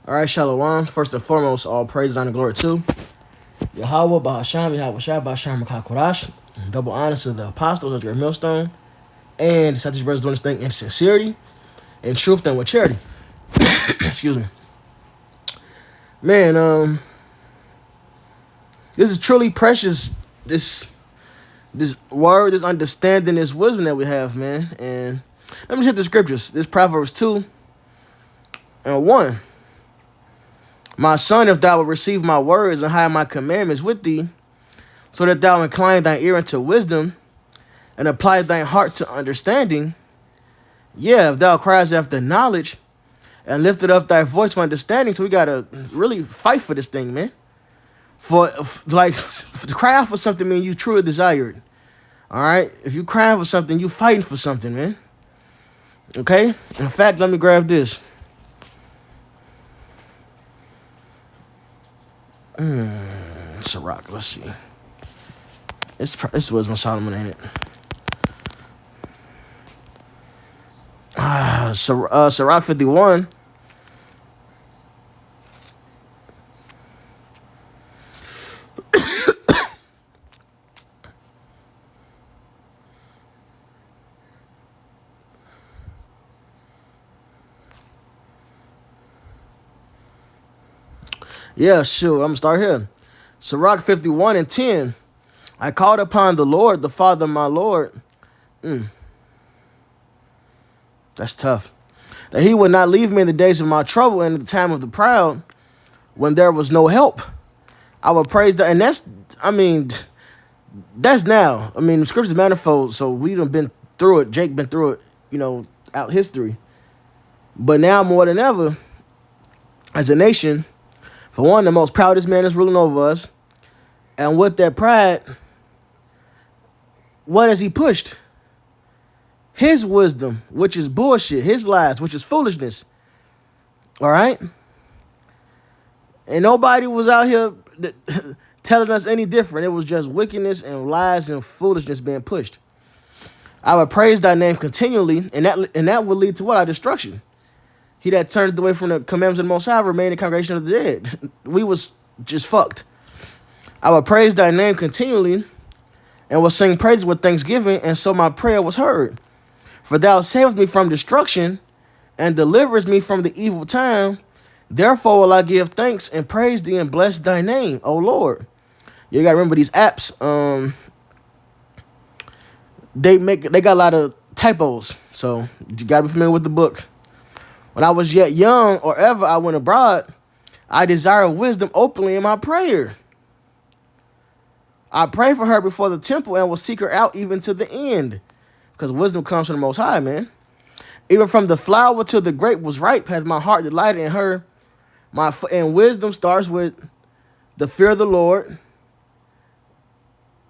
All right, Shalom. First and foremost, all praise, honor, and glory to Yahweh, Bahasham, Yahweh Shai, Bahasham, Korash. Double honors to the apostles of your millstone and the Saturday brothers doing this thing in sincerity and truth and with charity. Excuse me. Man, this is truly precious. This word, this understanding, this wisdom that we have, man. And let me hit the scriptures. This Proverbs 2 and 1. My son, if thou wilt receive my words and hide my commandments with thee, so that thou incline thine ear unto wisdom and apply thine heart to understanding, if thou criest after knowledge and lifted up thy voice for understanding. So we gotta really fight for this thing, man. To cry out for something, man, you truly desire it. All right? If you crying for something, you fighting for something, man. Okay? In fact, let me grab this. Sirach, let's see. This was my Solomon, ain't it? Sirach 51. Yeah, sure. I'm gonna start here. Sirach 51 and 10. I called upon the Lord, the Father of my Lord. That's tough. That he would not leave me in the days of my trouble and in the time of the proud, when there was no help. I would praise that. And that's now. The scripture's manifold, so we done been through it. Jake been through it, out history. But now more than ever, as a nation, for one, the most proudest man is ruling over us. And with that pride, what has he pushed? His wisdom, which is bullshit. His lies, which is foolishness. All right? And nobody was out here telling us any different. It was just wickedness and lies and foolishness being pushed. I would praise thy name continually, and that would lead to what? Our destruction. He that turned away from the commandments of the Most High remained in the congregation of the dead. We was just fucked. I would praise thy name continually and will sing praises with thanksgiving, and so my prayer was heard. For thou savest me from destruction and deliverest me from the evil time. Therefore will I give thanks and praise thee and bless thy name, O Lord. You gotta remember these apps, they got a lot of typos, so you gotta be familiar with the book. When I was yet young, or ever I went abroad, I desire wisdom openly in my prayer. I pray for her before the temple and will seek her out even to the end. Because wisdom comes from the Most High, man. Even from the flower till the grape was ripe, has my heart delighted in her. And wisdom starts with the fear of the Lord.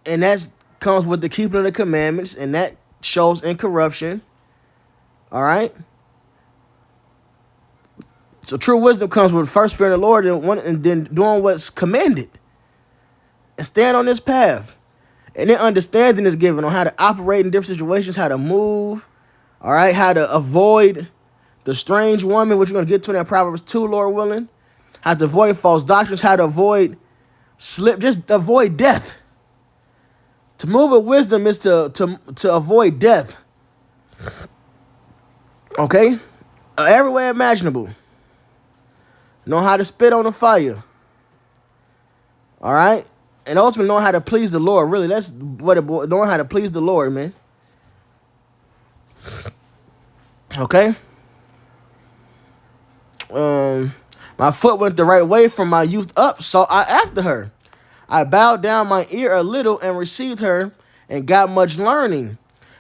And that comes with the keeping of the commandments. And that shows incorruption. All right? So true wisdom comes with first fearing the Lord and then doing what's commanded. And stand on this path. And then understanding is given on how to operate in different situations, how to move, all right, how to avoid the strange woman, which we're going to get to in that Proverbs 2, Lord willing, how to avoid false doctrines, how to avoid just avoid death. To move with wisdom is to avoid death. Okay? Every way imaginable. Know how to spit on the fire. All right? And ultimately knowing how to please the Lord. Really, that's what it boils. Knowing how to please the Lord, man. Okay? My foot went the right way from my youth up, so I after her. I bowed down my ear a little and received her and got much learning.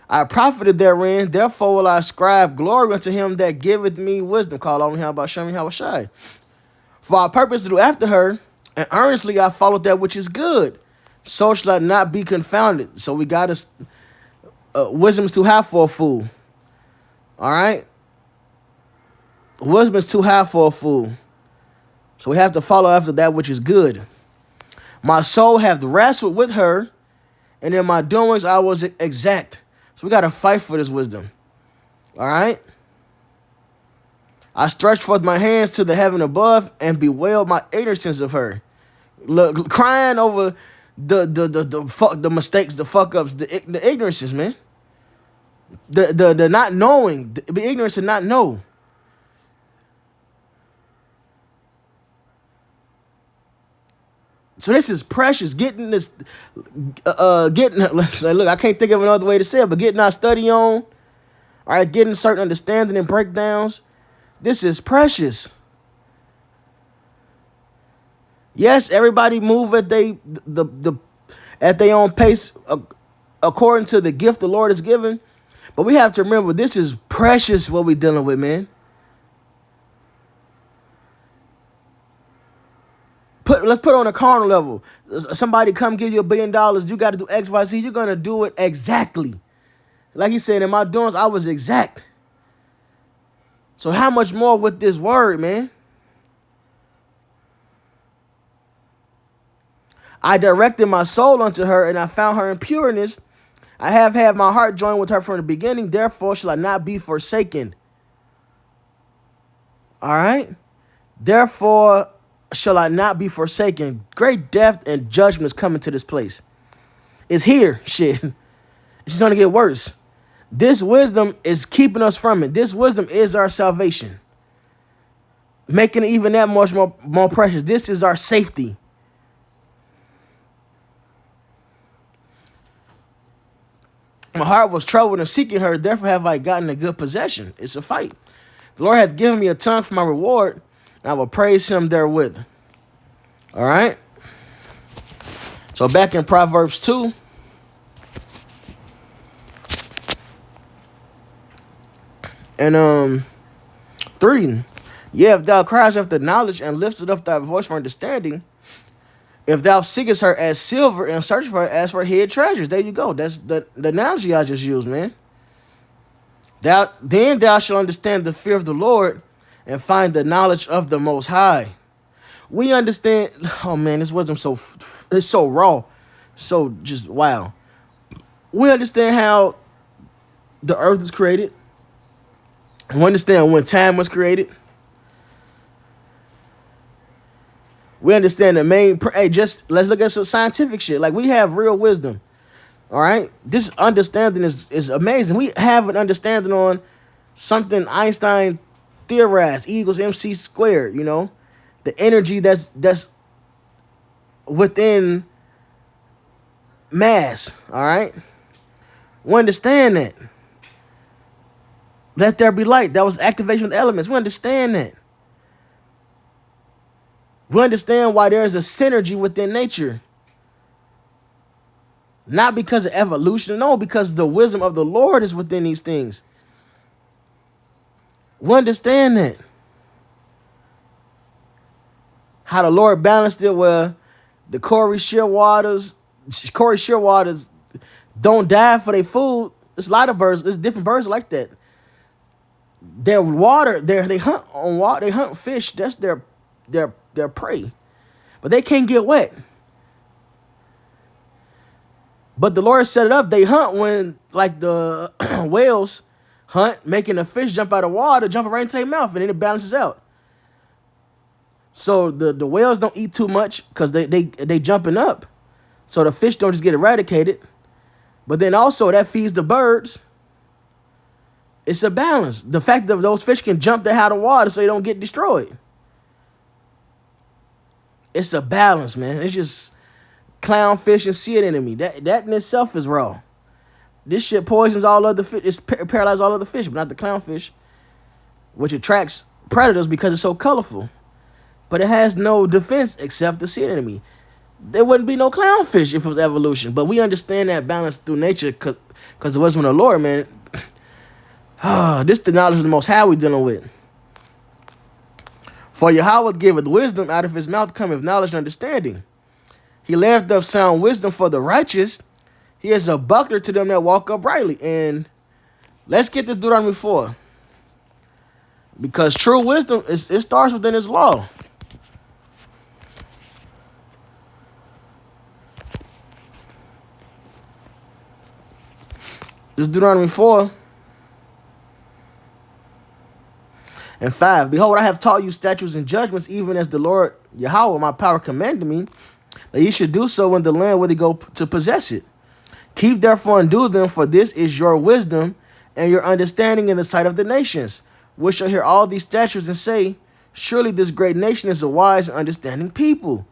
I profited therein, therefore will I ascribe glory unto him that giveth me wisdom. Call on him about Shem Yahushai. For I purpose to do after her, and earnestly I followed that which is good. So shall I not be confounded. So we got to, wisdom is too high for a fool. All right? Wisdom is too high for a fool. So we have to follow after that which is good. My soul hath wrestled with her, and in my doings I was exact. So we got to fight for this wisdom. All right? I stretched forth my hands to the heaven above and bewailed my ignorance of her. Look, crying over the mistakes, the fuck ups, the ignorances, man. The not knowing, the ignorance and not know. So this is precious. Getting this, getting. Look, I can't think of another way to say it, but getting our study on, all right, getting certain understanding and breakdowns. This is precious. Yes, everybody move at the at their own pace according to the gift the Lord has given, but we have to remember this is precious what we're dealing with, man. Let's put it on a carnal level. Somebody come give you $1 billion. You got to do X, Y, Z. You're gonna do it exactly, like he said. In my doings, I was exact. So how much more with this word, man? I directed my soul unto her, and I found her in pureness. I have had my heart joined with her from the beginning. Therefore shall I not be forsaken. All right. Therefore shall I not be forsaken. Great death and judgment is coming to this place. It's here. Shit. It's going to get worse. This wisdom is keeping us from it. This wisdom is our salvation. Making it even that much more precious. This is our safety. My heart was troubled in seeking her. Therefore have I gotten a good possession. It's a fight. The Lord hath given me a tongue for my reward, and I will praise him therewith. All right. So back in Proverbs 2. And 3. Yeah, if thou criest after knowledge and liftest up thy voice for understanding, if thou seekest her as silver and search for her as for hid treasures. There you go. That's the analogy I just used, man. Then thou shalt understand the fear of the Lord and find the knowledge of the Most High. We understand. Oh man, this wisdom it's so raw, so just wow. We understand how the earth was created. We understand when time was created. We understand the main. Hey, just let's look at some scientific shit. Like we have real wisdom. All right, this understanding is amazing. We have an understanding on something Einstein theorized: E equals MC squared. You know, the energy that's within mass. All right, we understand that. Let there be light. That was activation of the elements. We understand that. We understand why there is a synergy within nature. Not because of evolution, no, because the wisdom of the Lord is within these things. We understand that. How the Lord balanced it where the Corey Shearwaters don't die for their food. There's a lot of birds, there's different birds like that. Their water, they hunt on water, they hunt fish, that's their prey. But they can't get wet. But the Lord set it up. They hunt when, like the whales hunt, making the fish jump out of water, jump right into their mouth, and then it balances out. So the whales don't eat too much because they jumping up. So the fish don't just get eradicated. But then also that feeds the birds. It's a balance. The fact that those fish can jump out of water so they don't get destroyed. It's a balance, man. It's just clownfish and sea anemone. That in itself is raw. This shit poisons all other fish. It's paralyzes all other fish, but not the clownfish, which attracts predators because it's so colorful. But it has no defense except the sea anemone. There wouldn't be no clownfish if it was evolution. But we understand that balance through nature because the wisdom of the Lord, man. This is the knowledge of the Most High we're dealing with. For Yahweh giveth wisdom, out of his mouth cometh knowledge and understanding. He left up sound wisdom for the righteous. He is a buckler to them that walk uprightly. And let's get to Deuteronomy 4. Because true wisdom, it starts within his law. This is Deuteronomy 4. And 5, behold, I have taught you statutes and judgments, even as the Lord Yahweh, my power, commanded me, that ye should do so in the land where they go to possess it. Keep therefore and do them, for this is your wisdom and your understanding in the sight of the nations, which shall hear all these statutes and say, surely this great nation is a wise and understanding people.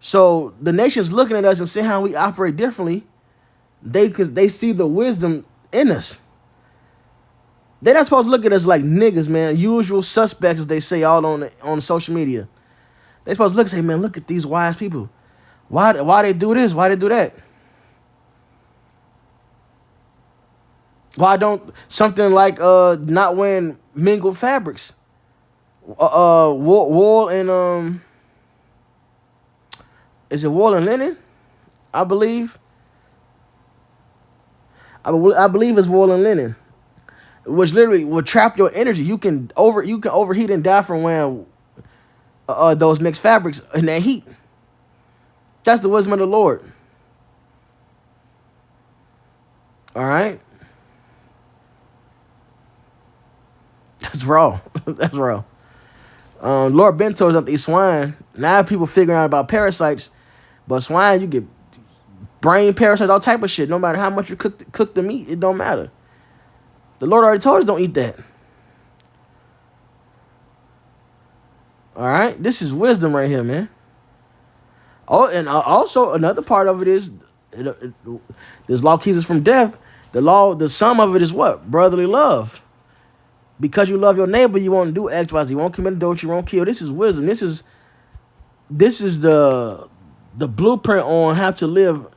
So the nations looking at us and seeing how we operate differently, because they see the wisdom in us. They're not supposed to look at us like niggas, man. Usual suspects, as they say all on social media. They're supposed to look and say, man, look at these wise people. Why they do this? Why they do that? Why don't something like not wearing mingled fabrics? Wool and is it wool and linen? I believe. I believe it's wool and linen, which literally will trap your energy. You can overheat and die from wearing those mixed fabrics in that heat. That's the wisdom of the Lord. All right. That's raw. That's raw. Lord Ben told us about these swine. Now people figuring out about parasites, but swine, you get brain parasites, all type of shit. No matter how much you cook the meat, it don't matter. The Lord already told us don't eat that. All right, this is wisdom right here, man. Oh, and also another part of it is this law keeps us from death. The sum of it is what? Brotherly love. Because you love your neighbor, you won't do X, Y, Z. You won't commit adultery, you won't kill. This is wisdom. This is the blueprint on how to live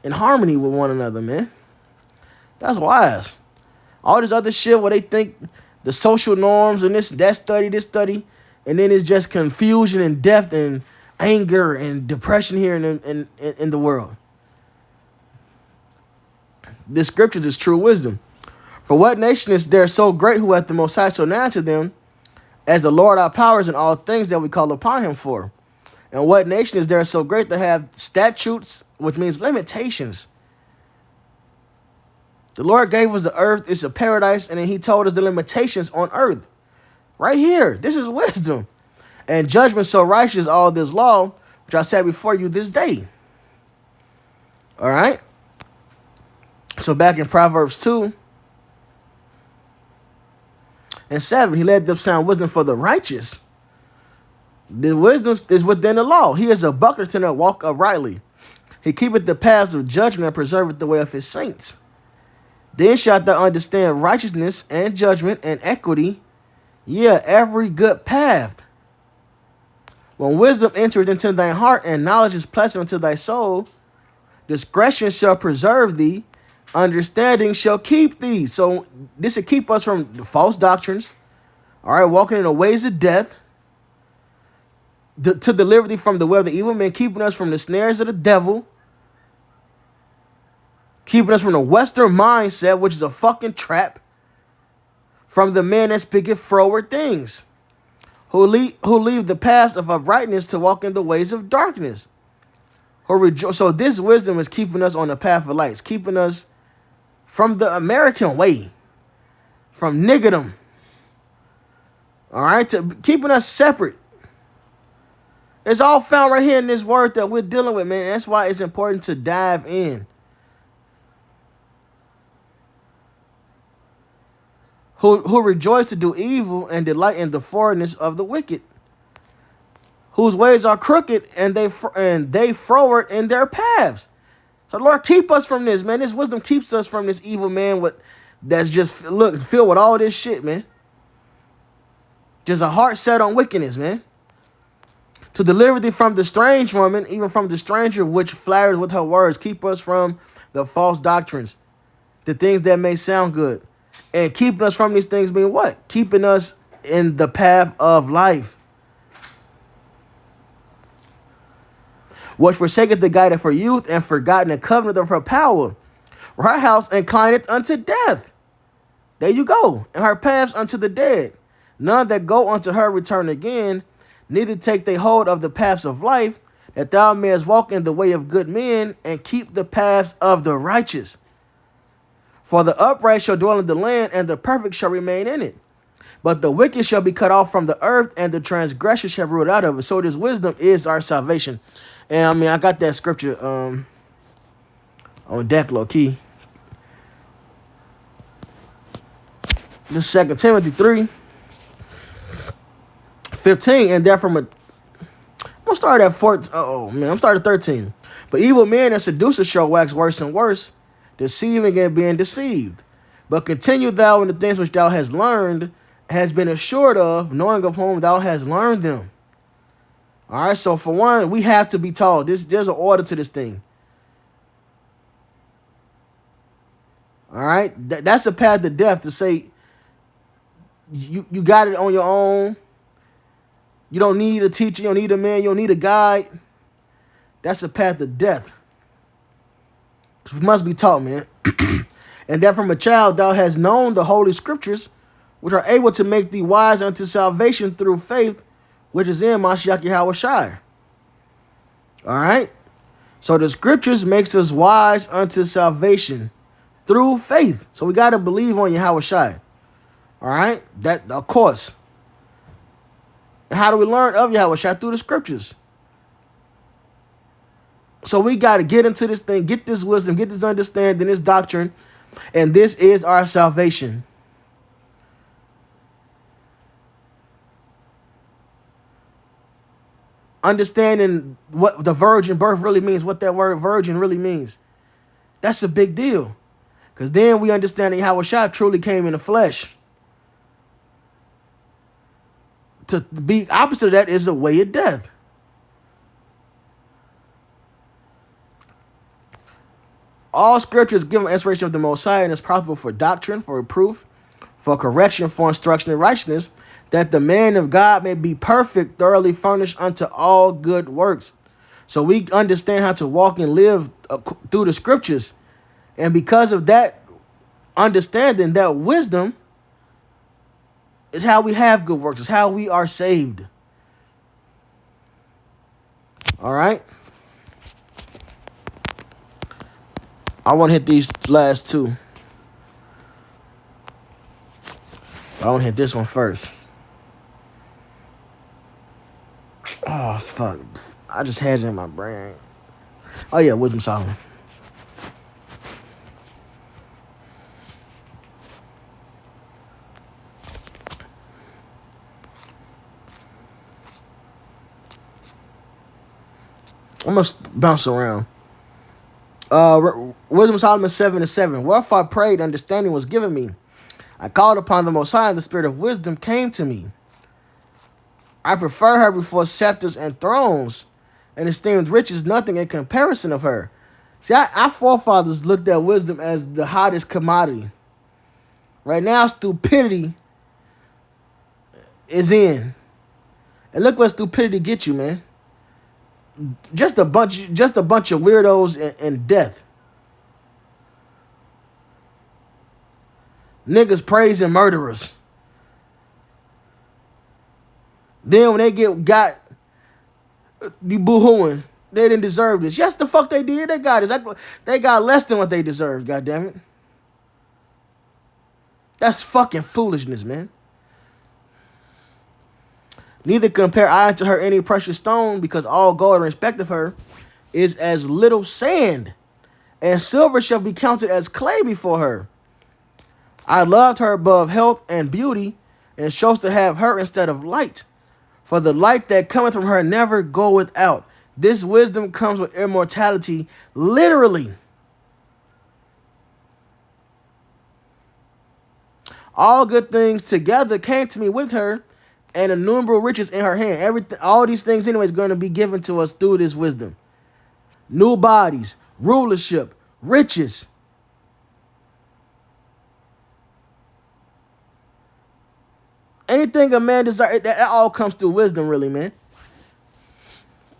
in harmony with one another, man. That's wise. All this other shit where they think the social norms and this study, and then it's just confusion and death and anger and depression here in the world. The scriptures is true wisdom. For what nation is there so great who hath the Most High so nigh to them, as the Lord our powers in all things that we call upon him for? And what nation is there so great that have statutes, which means limitations? The Lord gave us the earth, it's a paradise, and then he told us the limitations on earth. Right here, this is wisdom. And judgment so righteous, all this law, which I said before you this day. All right? So back in Proverbs 2 and 7, he let them sound wisdom for the righteous. The wisdom is within the law. He is a buckler to them that walk uprightly. He keepeth the paths of judgment and preserveth the way of his saints. Then shalt thou understand righteousness and judgment and equity, yeah, every good path. When wisdom entereth into thy heart and knowledge is pleasant unto thy soul, discretion shall preserve thee, understanding shall keep thee. So this will keep us from the false doctrines, all right, walking in the ways of death, to deliver thee from the web of the evil man, keeping us from the snares of the devil, keeping us from the Western mindset, which is a fucking trap, from the man that speaketh froward things, who leave the paths of uprightness to walk in the ways of darkness. So this wisdom is keeping us on the path of lights, keeping us from the American way, from niggerdom, all right, to keeping us separate. It's all found right here in this word that we're dealing with, man. That's why it's important to dive in. Who rejoice to do evil and delight in the forwardness of the wicked, whose ways are crooked and they froward in their paths. So Lord, keep us from this, man. This wisdom keeps us from this evil man that's just filled with all this shit, man. Just a heart set on wickedness, man. To deliver thee from the strange woman, even from the stranger which flatters with her words. Keep us from the false doctrines, the things that may sound good. And keeping us from these things mean what? Keeping us in the path of life. Which forsaketh the guide of her youth, and forgotten the covenant of her power. Her house inclineth unto death. There you go. And her paths unto the dead. None that go unto her return again, neither take they hold of the paths of life, that thou mayest walk in the way of good men, and keep the paths of the righteous. For the upright shall dwell in the land, and the perfect shall remain in it. But the wicked shall be cut off from the earth, and the transgressor shall be rooted out of it. So this wisdom is our salvation. And I mean, I got that scripture on deck low key. This 2 Timothy 3:15, and there from a I'm gonna start at 14. Oh man, I'm starting at 13. But evil men and seducers shall wax worse and worse, deceiving and being deceived. But continue thou in the things which thou hast learned, has been assured of, knowing of whom thou hast learned them. All right, so for one, we have to be taught. There's an order to this thing. All right, that's a path to death. To say you got it on your own. You don't need a teacher. You don't need a man. You don't need a guide. That's a path to death. We must be taught, man. And that from a child thou hast known the holy scriptures, which are able to make thee wise unto salvation through faith, which is in Mashiach Yahweh Shai. All right? So the scriptures makes us wise unto salvation through faith. So we got to believe on Yahweh Shai. All right? That, of course. And how do we learn of Yahweh Shai? Through the scriptures. So we got to get into this thing, get this wisdom, get this understanding, this doctrine, and this is our salvation. Understanding what the virgin birth really means, what that word virgin really means. That's a big deal. Because then we understand that Yahweh Shai truly came in the flesh. To be opposite of that is a way of death. All scripture is given inspiration of the Most High and is profitable for doctrine, for reproof, for correction, for instruction in righteousness, that the man of God may be perfect, thoroughly furnished unto all good works. So we understand how to walk and live through the scriptures. And because of that understanding, that wisdom, is how we have good works. It's how we are saved. All right? I want to hit these last two. I want to hit this one first. Oh, fuck. I just had it in my brain. Oh, yeah, Wisdom Solomon. I'm going to bounce around. Wisdom Solomon 7:7. Wherefore I prayed, understanding was given me. I called upon the Most High, and the spirit of wisdom came to me. I prefer her before scepters and thrones, and esteemed riches nothing in comparison of her. See, our forefathers looked at wisdom as the hottest commodity. Right now, stupidity is in. And look what stupidity gets you, man. Just a bunch of weirdos and death. Niggas praising murderers. Then when they got you boo-hooing, they didn't deserve this. Yes, the fuck they did. They got it. They got less than what they deserved, goddammit. That's fucking foolishness, man. Neither compare I unto her any precious stone, because all gold in respect of her is as little sand, and silver shall be counted as clay before her. I loved her above health and beauty, and chose to have her instead of light. For the light that cometh from her never goeth out. This wisdom comes with immortality, literally. All good things together came to me with her, and innumerable riches in her hand. Everything, all these things anyway is going to be given to us through this wisdom. New bodies, rulership, riches. Anything a man desires, that all comes through wisdom, really, man.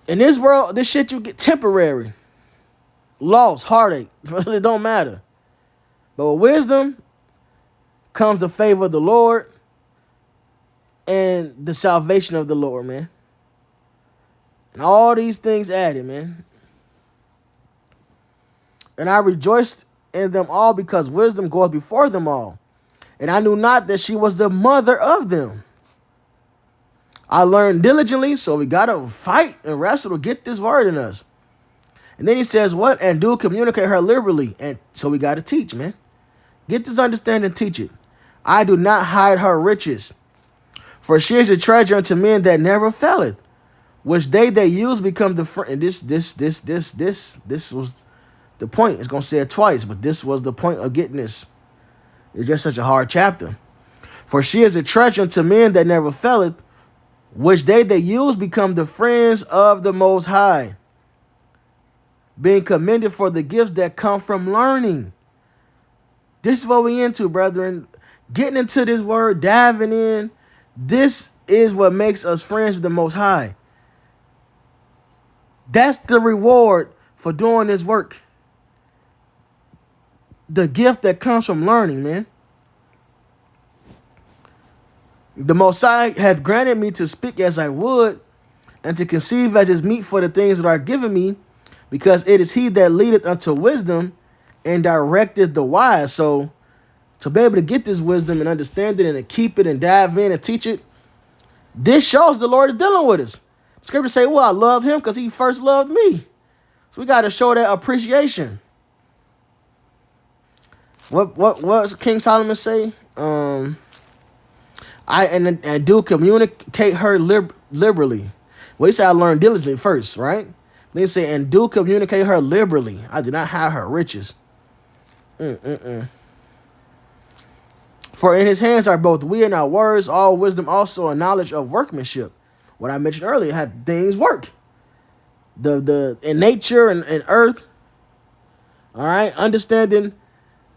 In this world, this shit you get temporary. Loss, heartache, it don't matter. But with wisdom comes the favor of the Lord and the salvation of the Lord, man. And all these things added, man. And I rejoiced in them all, because wisdom goeth before them all. and I knew not that she was the mother of them. I learned diligently, so we got to fight and wrestle to get this word in us. And then he says, what? And do communicate her liberally. And so we got to teach, man. Get this understanding, teach it. I do not hide her riches, for she is a treasure unto men that never faileth, which they that use become the friend. And this was the point. It's going to say it twice, but this was the point of getting this. It's just such a hard chapter. For she is a treasure unto men that never faileth, which they that use become the friends of the Most High, being commended for the gifts that come from learning. This is what we into, brethren. Getting into this word, diving in. This is what makes us friends with the Most High. That's the reward for doing this work. The gift that comes from learning, man. The Most High hath granted me to speak as I would, and to conceive as is meet for the things that are given me, because it is he that leadeth unto wisdom and directeth the wise. So to be able to get this wisdom and understand it and to keep it and dive in and teach it, this shows the Lord is dealing with us. Scripture say, well, I love him because he first loved me. So we got to show that appreciation. What does King Solomon say? I do communicate her liberally. Well, he said I learned diligently first, right? Then he said, and do communicate her liberally. I do not hide her riches. For in his hands are both we and our words, all wisdom also, and knowledge of workmanship. What I mentioned earlier, how things work. The in nature and earth. All right, understanding.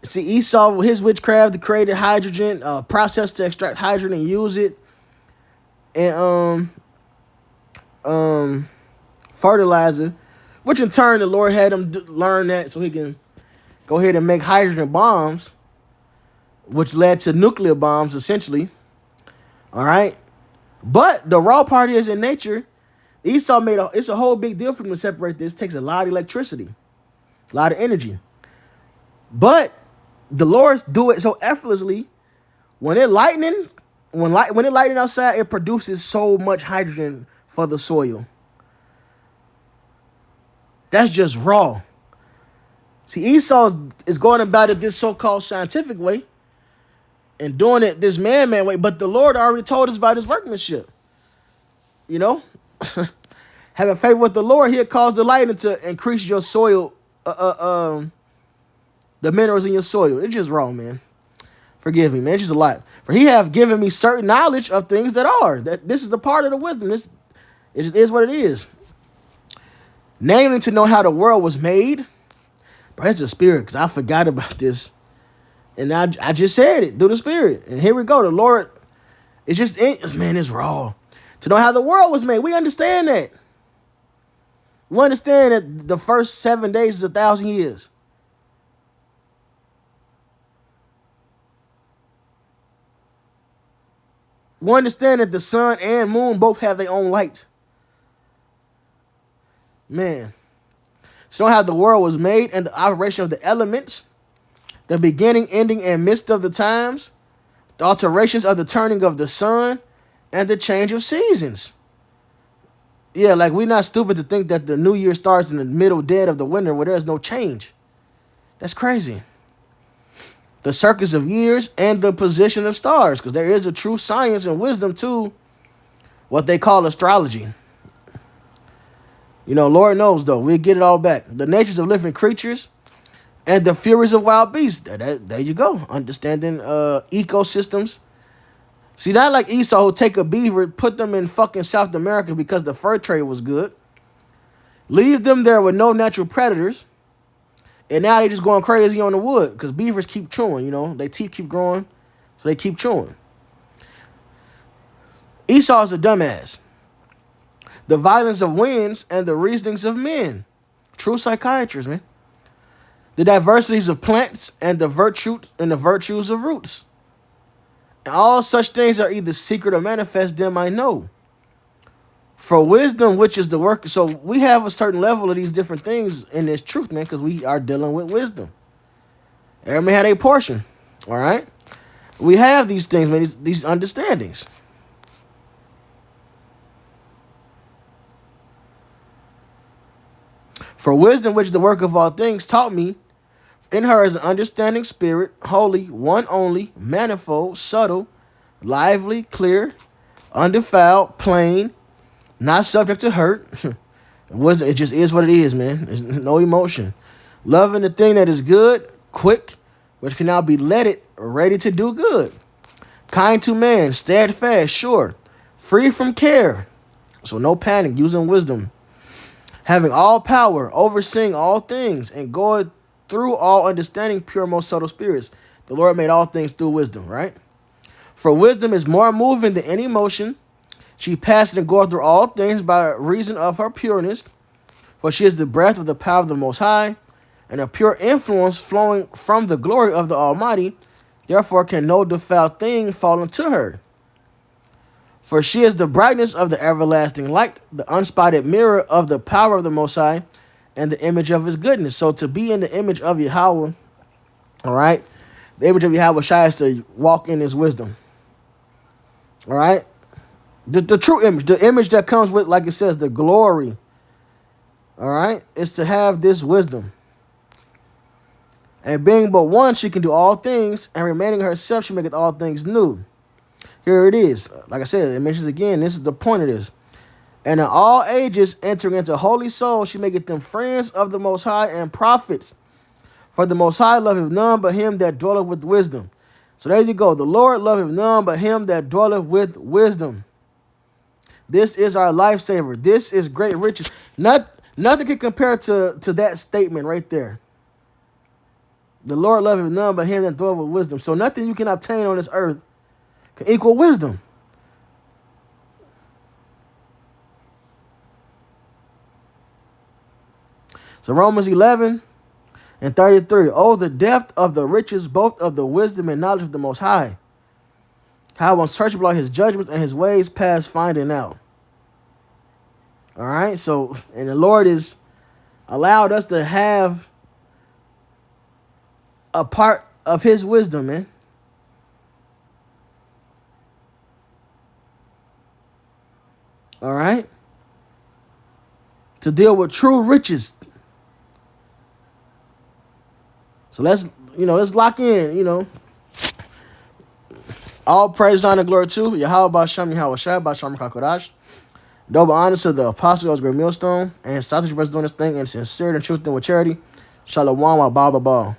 See, Esau, his witchcraft, created hydrogen, process to extract hydrogen and use it, and fertilizer, which in turn the Lord had him learn that so he can go ahead and make hydrogen bombs, which led to nuclear bombs essentially. All right, but the raw part is in nature. Esau it's a whole big deal for him to separate this. It takes a lot of electricity, a lot of energy, but the Lord do it so effortlessly. When it lightning outside, it produces so much hydrogen for the soil. That's just raw. See, Esau is going about it this so-called scientific way and doing it this man-man way, but the Lord already told us about his workmanship. You know, having favor with the Lord, he'll cause the lightning to increase your soil, the minerals in your soil. It's just wrong, man. Forgive me, man. It's just a lot. For he have given me certain knowledge of things that are. That this is the part of the wisdom. It just is what it is. Namely, to know how the world was made. But it's the spirit, because I forgot about this. And I just said it through the spirit. And here we go. The Lord, it's just, man, it's raw. To know how the world was made. We understand that. We understand that the first 7 days is 1,000 years. We understand that the sun and moon both have their own light. Man. So how the world was made and the operation of the elements, the beginning, ending, and midst of the times, the alterations of the turning of the sun, and the change of seasons. Yeah, like we're not stupid to think that the new year starts in the middle dead of the winter where there's no change. That's crazy. The circus of years, and the position of stars, because there is a true science and wisdom to what they call astrology. You know, Lord knows, though, we'll get it all back. The natures of living creatures and the furies of wild beasts. There you go. Understanding ecosystems. See, not like Esau who take a beaver, put them in fucking South America because the fur trade was good. Leave them there with no natural predators. And now they just going crazy on the wood because beavers keep chewing, you know. Their teeth keep growing, so they keep chewing. Esau's a dumbass. The violence of winds and the reasonings of men. True psychiatrist, man. The diversities of plants and the virtues of roots. And all such things are either secret or manifest, them I know. For wisdom, which is the work. So we have a certain level of these different things in this truth, man, because we are dealing with wisdom. Every man had a portion. All right. We have these things, man, these understandings. For wisdom, which is the work of all things, taught me. In her is an understanding spirit, holy, one only, manifold, subtle, lively, clear, undefiled, plain, not subject to hurt. Wisdom, it just is what it is, man. There's no emotion. Loving the thing that is good, quick, which can now be leaded, ready to do good. Kind to man, steadfast, sure, free from care. So no panic, using wisdom. Having all power, overseeing all things, and going through all understanding, pure, most subtle spirits. The Lord made all things through wisdom, right? For wisdom is more moving than any motion. She passed and goeth through all things by reason of her pureness. For she is the breath of the power of the Most High, and a pure influence flowing from the glory of the Almighty. Therefore can no defiled thing fall into her. For she is the brightness of the everlasting light, the unspotted mirror of the power of the Most High, and the image of his goodness. So to be in the image of Yahweh, all right, the image of Yahweh Shai is to walk in his wisdom. All right, the true image, the image that comes with, like it says, the glory. All right, is to have this wisdom. And being but one, she can do all things, and remaining herself, she maketh all things new. Here it is. Like I said, it mentions again, this is the point of this. And in all ages, entering into holy souls, she maketh them friends of the Most High and prophets. For the Most High loveth none but him that dwelleth with wisdom. So there you go. The Lord loveth none but him that dwelleth with wisdom. This is our lifesaver. This is great riches. Nothing can compare to that statement right there. The Lord loveth none but him that dwelleth with wisdom. So nothing you can obtain on this earth can equal wisdom. So Romans 11:33. Oh, the depth of the riches, both of the wisdom and knowledge of the Most High. How unsearchable are his judgments and his ways past finding out. All right. So, and the Lord has allowed us to have a part of his wisdom, man. All right. To deal with true riches. So let's lock in, all praise, honor, glory to Yahweh B'Shem, Yahweh Shai, B'Shem HaKodash. Double honor to the apostle of great millstone, and Sausage Brothers doing this thing in sincerity and truth and with charity. Shalom, wa ba ba ba.